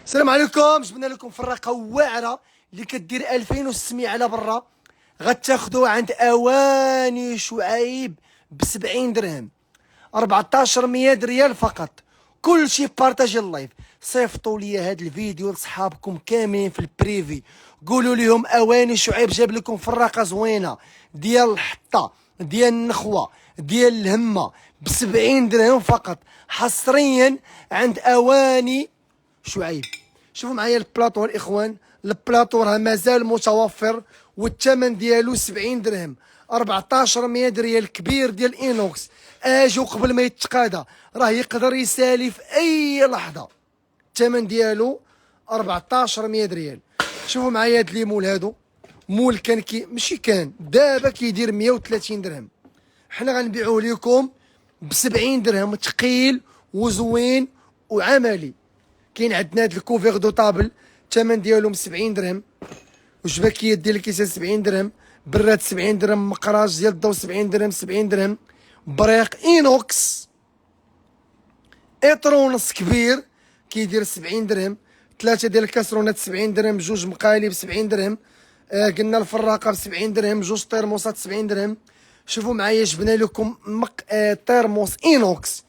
السلام عليكم. جبنا لكم فراقه واعره اللي كدير 2600 على برا. غتاخذوها عند اواني شعيب ب 70 درهم، 1400 ريال فقط. كلشي بارطاجي اللايف، صيفطوا لي هذا الفيديو لصحابكم كاملين في البريفي، قولوا لهم اواني شعيب جاب لكم فراقه زوينه ديال الحطه ديال النخوه ديال الهمه ب 70 درهم فقط، حصريا عند اواني شعيب. شوفوا معايا البلاطو الاخوان، البلاطو راه مازال متوفر والثمن ديالو 70 درهم، 1400 ريال كبير ديال اينوكس. اجو قبل ما يتقادى، راه يقدر يسالي في اي لحظه. الثمن ديالو 1400 ريال. شوفوا معايا هاد لي مول هادو، مول كان ماشي كان دابا كيدير 130 درهم، حنا غنبيعوه لكم ب 70 درهم، ثقيل وزوين وعملي. كاين عندنا هاد الكوفيغ دو طابل، الثمن ديالهم 70 درهم، وجباكيات ديال الكيسان 70 درهم، براد 70 درهم، مقراج ديال الضو 70 درهم 70 درهم، بريق اينوكس اطرونس كبير كيدير 70 درهم، ثلاثه ديال الكاسرونات 70 درهم، جوج مقالي ب 70 درهم، قلنا الفراقه ب 70 درهم، جوج طيرموسات 70 درهم. شوفوا معايا جبنا لكم طيرموس اينوكس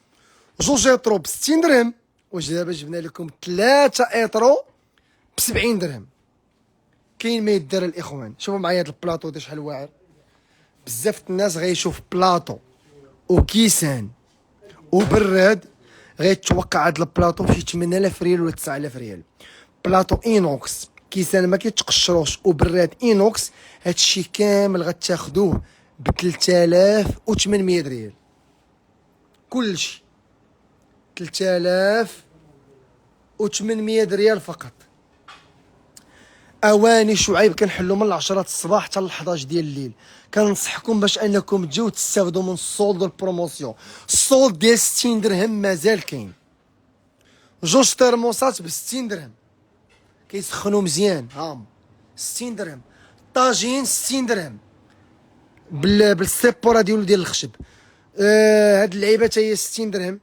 جوج اطرو ب 60 درهم، واش دابا جبنا لكم 3 اطرو ب 70 درهم. كاين ما يدار الاخوان. شوفوا معايا هذا البلاطو دا شحال واعر. بزاف الناس غيشوف بلاطو وكيسان وبراد غيتوقع هذا البلاطو بشي 8000 ريال ولا 9000 ريال. بلاطو اينوكس، كيسان ما كيتقشروش، وبراد اينوكس، هادشي كامل غتاخدوه ب 3800 ريال. كلشي 3800 ريال فقط. اواني شعيب كنحلو من 10 الصباح حتى ل 11 ديال الليل. كننصحكم باش انكم تجيو تستافدوا من السولد والبروموسيون. السولد ديال 60 درهم مازال كاين، جوج ترموسات ب 60 درهم كيسخنوا مزيان، هاهم 60 درهم. طاجين 60 درهم بالسيبورا ديال الخشب. هاد اللعيبه حتى هي 60 درهم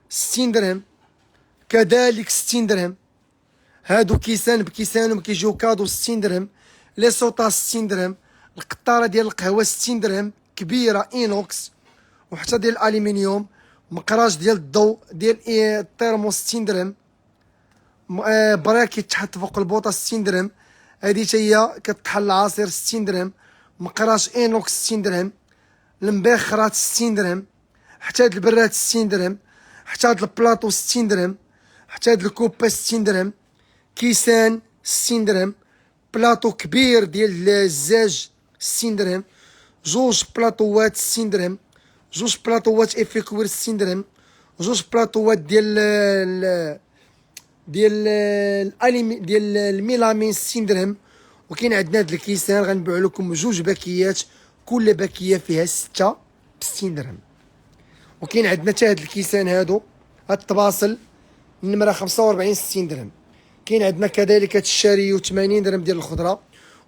60 درهم كذلك 60 درهم. هادو كيسان بكيسانهم كيجيو كادو 60 درهم. لي سوطا 60 درهم. القطاره ديال القهوه 60 درهم كبيره اينوكس، وحتى ديال الالومنيوم. مقراج ديال الضو ديال التيرموس 60 درهم. براك كيتحط فوق البوطه 60 درهم، هادي حتى هي كتطحن العصير 60 درهم. مقراج اينوكس 60 درهم. المبخرات 60 درهم، حتى هاد البراد 60 درهم، حتى هاد البلاطو 60 درهم، حتى هاد الكوبا 60 درهم. كيسان 60 درهم. بلاطو كبير ديال الزاج 60 درهم. جوج بلاطوات 60 درهم. جوج بلاطوات افيكوير 60 درهم. جوج بلاطوات ديال الميلامين 60 درهم. وكاين عندنا هاد الكيسان غنبيعو لكم جوج باكيات، كل باكيه فيها 6 ب 60 درهم. وكاين عندنا حتى هاد الكيسان هادو، هاد الطباصل النمره 45 60 درهم. كاين عندنا كذلك هاد الشاريو 80 درهم ديال الخضره.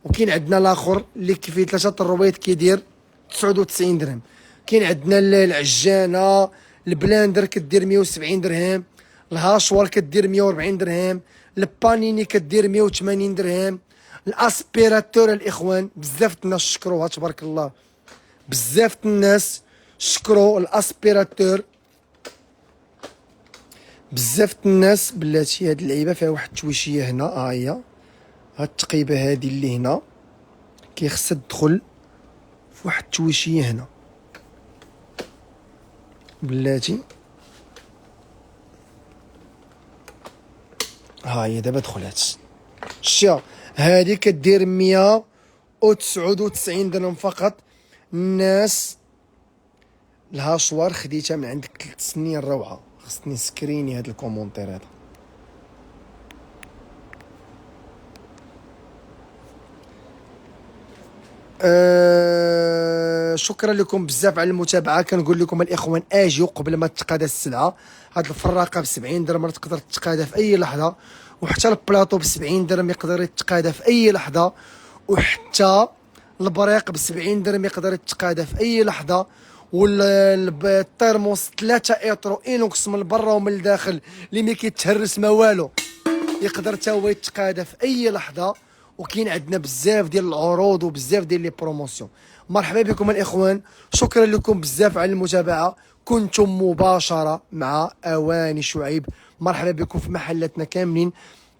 وكاين عندنا الاخر اللي فيه 3 طرويط كيدير 99 درهم. كاين عندنا العجانه البلاندر كدير 170 درهم، الهاشوار كدير 140 درهم، البانيني كدير 180 درهم. الاسبيراتور الاخوان بزاف الناس شكروها تبارك الله، بزاف الناس شكروا الاسبيراتور، بزاف الناس. بلاتي هاد اللعيبه فيها واحد التويشيه هنا، هي هاد التقيبه هادي اللي هنا كيخصها تدخل في واحد التويشيه هنا بلاتي. ها هي دابا دخلات. شتيها هادي كدير 199 درهم فقط. الناس الهاشوار خديتها من عندك 3 سنين روعه. خصني نسكريني هاد الكومونتير هذا. شكرا لكم بزاف على المتابعه. كنقول لكم الاخوان اجيو قبل ما تتقادى السلعه. هاد الفراقه ب 70 درهم تقدر تتقادى في اي لحظه، وحتى البلاطو ب 70 درهم يقدر يتقادى في اي لحظه، وحتى البريق ب 70 درهم يقدر يتقادى في اي لحظه. والترموس 3 اطرو اينوكس من برا ومن الداخل اللي ما كيتهرس ما والو. يقدر تا هو يتقادى في اي لحظه، وكاين عندنا بزاف ديال العروض وبزاف ديال لي بروموسيون. مرحبا بكم الاخوان، شكرا لكم بزاف على المتابعه، كنتم مباشره مع اواني شعيب. مرحبا بكم في محلاتنا كاملين.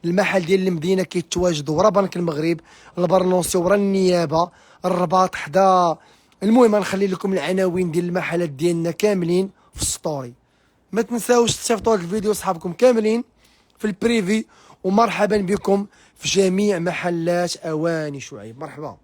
المحل ديال المدينه كيتواجد ورا بنك المغرب، البرنوسي ورا النيابه، الرباط حدا. المهم غنخلي لكم العناوين ديال المحلات ديالنا كاملين في السطوري. ما تنساوش تصيفطوا هذا الفيديو لصحابكم كاملين في البريفي. ومرحبا بكم في جميع محلات اواني شعيب. مرحبا.